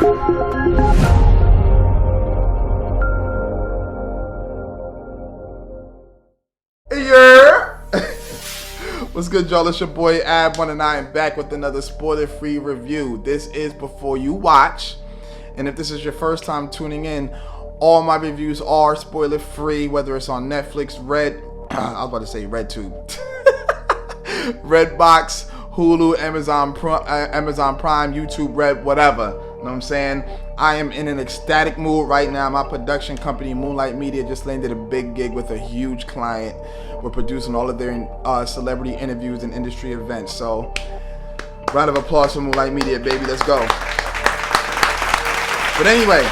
Yeah. What's good, y'all? It's your boy Abwon, and I am back with another spoiler-free review. This is before you watch, and if this is your first time tuning in, all my reviews are spoiler-free, whether it's on Netflix, I was about to say RedTube, Redbox, Hulu, Amazon Prime, YouTube Red, whatever. You know what I'm saying? I am in an ecstatic mood right now. My production company, Moonlight Media, just landed a big gig with a huge client. We're producing all of their celebrity interviews and industry events. So, round of applause for Moonlight Media, baby. Let's go. But anyway,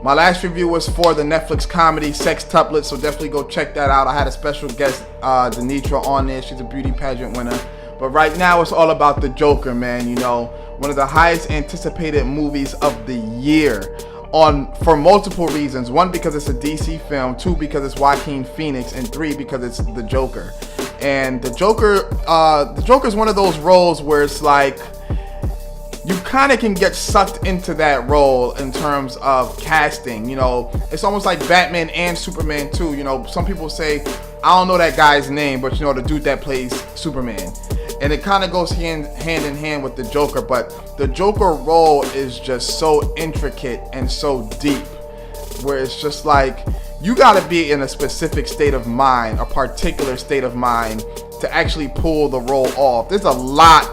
my last review was for the Netflix comedy Sextuplet, so definitely go check that out. I had a special guest, Denitra, on there. She's a beauty pageant winner. But right now, it's all about the Joker, man. You know, one of the highest anticipated movies of the year, for multiple reasons. One, because it's a DC film. Two, because it's Joaquin Phoenix. And three, because it's the Joker. And the Joker is one of those roles where it's like, you kind of can get sucked into that role in terms of casting. You know, it's almost like Batman and Superman too. You know, some people say, I don't know that guy's name, but you know, the dude that plays Superman. And it kind of goes hand in hand with the Joker, but the Joker role is just so intricate and so deep, where it's just like, you gotta be in a specific state of mind, a particular state of mind, to actually pull the role off. There's a lot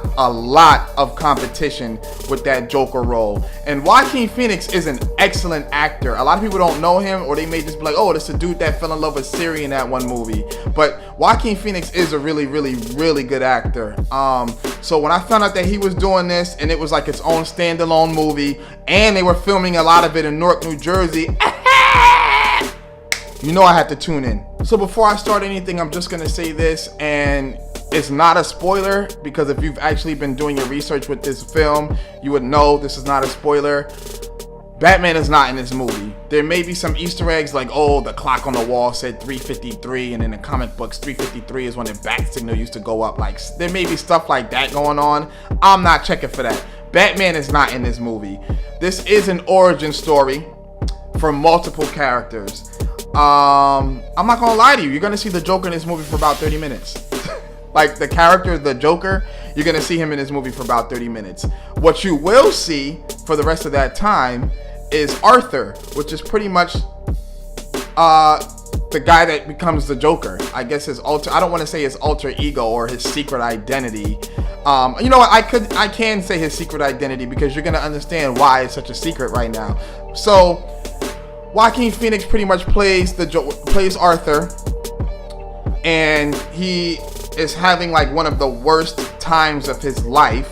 of competition with that Joker role. And Joaquin Phoenix is an excellent actor. A lot of people don't know him, or they may just be like, oh, that's the dude that fell in love with Siri in that one movie. But Joaquin Phoenix is a really good actor. So when I found out that he was doing this, and it was like its own standalone movie, and they were filming a lot of it in Newark, New Jersey, you know I had to tune in. So before I start anything, I'm just gonna say this, and it's not a spoiler, because if you've actually been doing your research with this film, you would know this is not a spoiler. Batman is not in this movie. There may be some Easter eggs like, oh, the clock on the wall said 3:53, and in the comic books 3:53 is when the bat signal used to go up. Like, there may be stuff like that going on. I'm not checking for that. Batman is not in this movie. This is an origin story for multiple characters. I'm not gonna lie to you, you're gonna see the Joker in this movie for about 30 minutes. Like, the character, the Joker, you're gonna see him in this movie for about 30 minutes. What you will see for the rest of that time is Arthur, which is pretty much the guy that becomes the Joker. I guess I don't want to say his alter ego or his secret identity. You know what, I can say his secret identity, because you're gonna understand why it's such a secret right now. So Joaquin Phoenix pretty much plays Arthur, and he is having like one of the worst times of his life,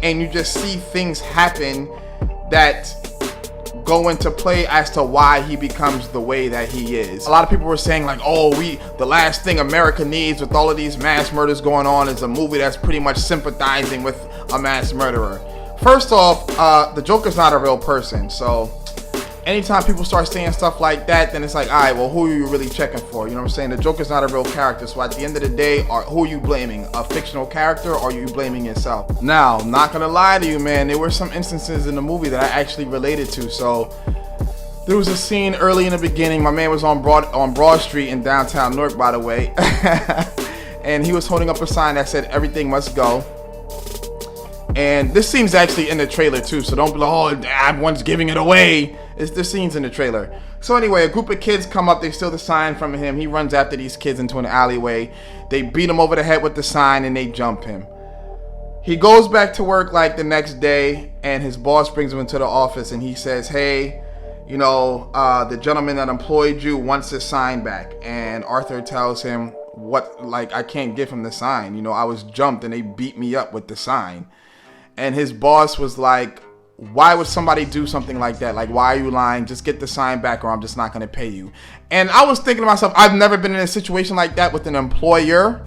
and you just see things happen that go into play as to why he becomes the way that he is. A lot of people were saying like, oh, the last thing America needs with all of these mass murders going on is a movie that's pretty much sympathizing with a mass murderer. First off, the Joker's not a real person, so anytime people start saying stuff like that, then it's like, all right, well, who are you really checking for? You know what I'm saying? The Joker's not a real character. So at the end of the day, who are you blaming? A fictional character, or are you blaming yourself? Now, I'm not going to lie to you, man. There were some instances in the movie that I actually related to. So there was a scene early in the beginning. My man was on Broad Street in downtown Newark, by the way. And he was holding up a sign that said, "Everything must go." And this scene's actually in the trailer too, so don't be like, oh, Abwon's giving it away. This scene's in the trailer. So anyway, a group of kids come up, they steal the sign from him. He runs after these kids into an alleyway. They beat him over the head with the sign, and they jump him. He goes back to work like the next day, and his boss brings him into the office, and he says, hey, you know, the gentleman that employed you wants his sign back. And Arthur tells him, what, like, I can't give him the sign. You know, I was jumped and they beat me up with the sign. And his boss was like, why would somebody do something like that? Like, why are you lying? Just get the sign back, or I'm just not going to pay you. And I was thinking to myself, I've never been in a situation like that with an employer.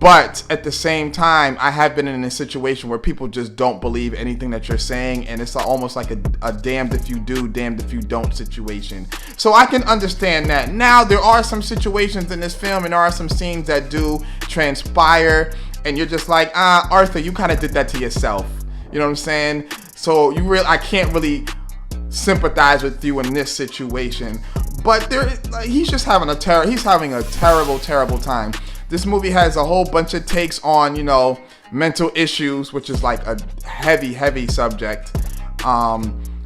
But at the same time, I have been in a situation where people just don't believe anything that you're saying. And it's almost like a damned if you do, damned if you don't situation. So I can understand that. Now, there are some situations in this film, and there are some scenes that do transpire. And you're just like, Arthur, you kind of did that to yourself. You know what I'm saying? So I can't really sympathize with you in this situation. But he's just having a terrible time. This movie has a whole bunch of takes on, mental issues, which is like a heavy subject.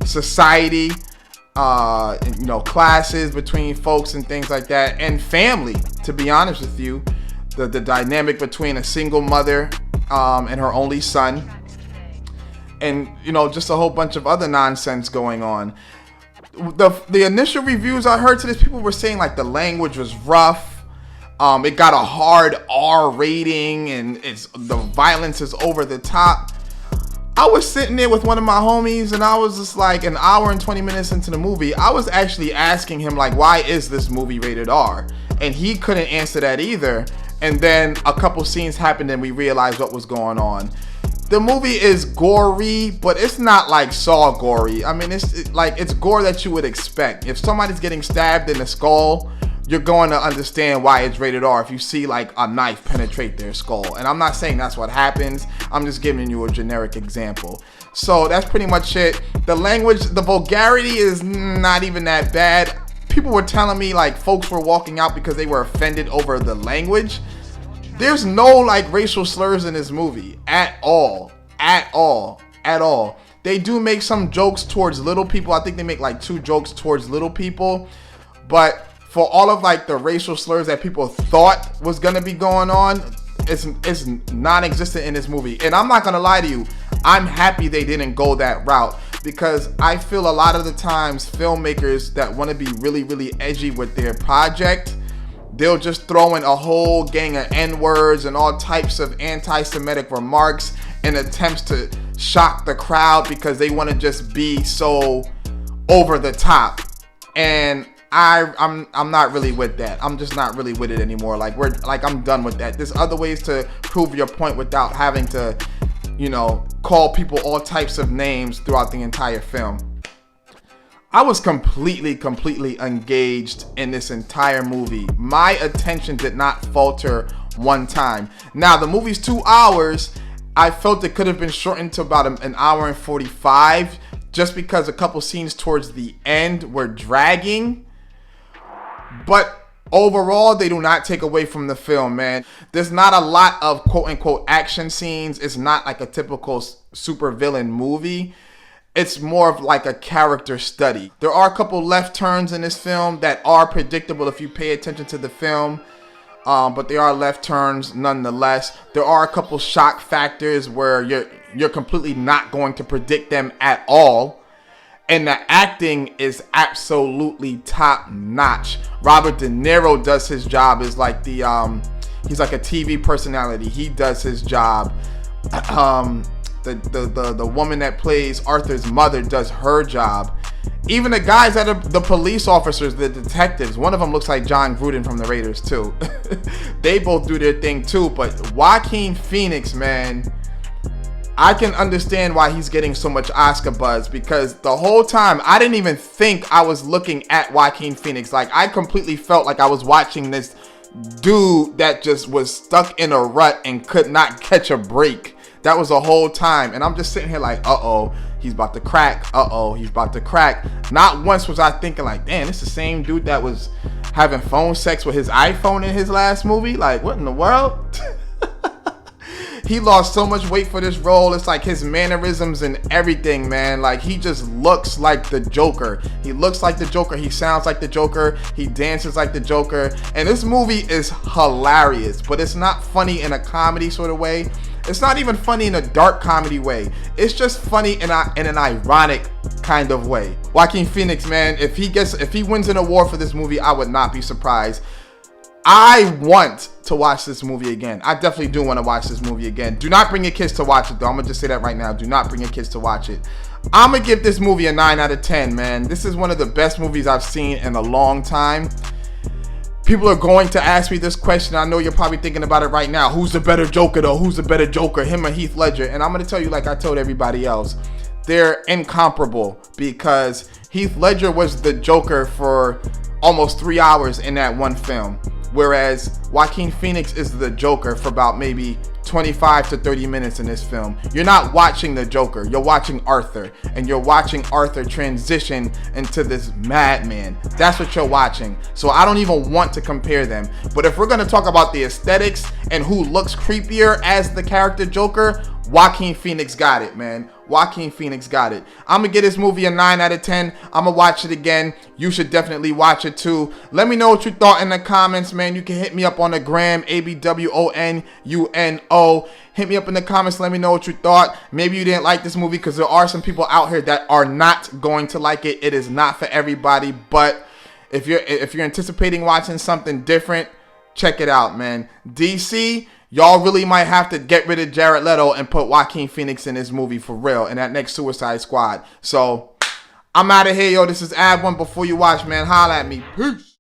Society, classes between folks and things like that, and family, to be honest with you. The dynamic between a single mother and her only son, and just a whole bunch of other nonsense going on. The initial reviews I heard to this, people were saying like the language was rough. It got a hard R rating, and the violence is over the top. I was sitting there with one of my homies, and I was just like, an hour and 20 minutes into the movie, I was actually asking him like, why is this movie rated R? And he couldn't answer that either. And then a couple scenes happened and we realized what was going on. The movie is gory, but it's not like Saw gory. I mean, it's gore that you would expect. If somebody's getting stabbed in the skull, you're going to understand why it's rated R if you see like a knife penetrate their skull. And I'm not saying that's what happens. I'm just giving you a generic example. So that's pretty much it. The language, the vulgarity is not even that bad. People were telling me like folks were walking out because they were offended over the language. There's no like racial slurs in this movie at all. They do make some jokes towards little people. I think they make like 2 jokes towards little people. But for all of like the racial slurs that people thought was gonna be going on, it's non-existent in this movie. And I'm not gonna lie to you, I'm happy they didn't go that route, because I feel a lot of the times filmmakers that want to be really edgy with their project, they'll just throw in a whole gang of N-words and all types of anti-Semitic remarks in attempts to shock the crowd because they want to just be so over the top. And I'm not really with that. I'm just not really with it anymore. I'm done with that. There's other ways to prove your point without having to, call people all types of names throughout the entire film. I was completely engaged in this entire movie. My attention did not falter one time. Now, the movie's 2 hours. I felt it could have been shortened to about an hour and 45, just because a couple scenes towards the end were dragging. But overall, they do not take away from the film, man. There's not a lot of quote-unquote action scenes. It's not like a typical supervillain movie. It's more of like a character study. There are a couple left turns in this film that are predictable if you pay attention to the film. But they are left turns nonetheless. There are a couple shock factors where you're completely not going to predict them at all. And the acting is absolutely top notch. Robert De Niro does his job as like he's like a TV personality. He does his job. The woman that plays Arthur's mother does her job. Even the guys that are the police officers, the detectives, one of them looks like John Gruden from the Raiders too. They both do their thing too. But Joaquin Phoenix, man, I can understand why he's getting so much Oscar buzz, because the whole time I didn't even think I was looking at Joaquin Phoenix. Like, I completely felt like I was watching this dude that just was stuck in a rut and could not catch a break. That was the whole time. And I'm just sitting here like, uh-oh, he's about to crack. Uh-oh, he's about to crack. Not once was I thinking like, damn, this is the same dude that was having phone sex with his iPhone in his last movie. Like, what in the world? He lost so much weight for this role. It's like his mannerisms and everything, man. Like, he just looks like the Joker. He looks like the Joker. He sounds like the Joker. He dances like the Joker. And this movie is hilarious, but it's not funny in a comedy sort of way. It's not even funny in a dark comedy way. It's just funny in an ironic kind of way. Joaquin Phoenix, man, if he wins an award for this movie, I would not be surprised. I want to watch this movie again. I definitely do want to watch this movie again. Do not bring your kids to watch it, though. I'm going to just say that right now. Do not bring your kids to watch it. I'm going to give this movie a 9 out of 10, man. This is one of the best movies I've seen in a long time. People are going to ask me this question. I know you're probably thinking about it right now. Who's the better Joker, though? Who's the better Joker, him or Heath Ledger? And I'm going to tell you, like I told everybody else, they're incomparable, because Heath Ledger was the Joker for almost 3 hours in that one film. Whereas Joaquin Phoenix is the Joker for about maybe 25 to 30 minutes in this film. You're not watching the Joker, you're watching Arthur, and you're watching Arthur transition into this madman. That's what you're watching. So I don't even want to compare them. But if we're gonna talk about the aesthetics and who looks creepier as the character Joker, Joaquin Phoenix got it, man. Joaquin Phoenix got it. I'm gonna give this movie a 9 out of 10. I'm gonna watch it again. You should definitely watch it too. Let me know what you thought in the comments, man. You can hit me up on the gram, ABWONUNO. Hit me up in the comments. Let me know what you thought. Maybe you didn't like this movie, because there are some people out here that are not going to like it. It is not for everybody. But if you're anticipating watching something different, check it out, man. DC, y'all really might have to get rid of Jared Leto and put Joaquin Phoenix in this movie for real, in that next Suicide Squad. So I'm out of here, yo. This is Abwon. Before you watch, man, holla at me. Peace.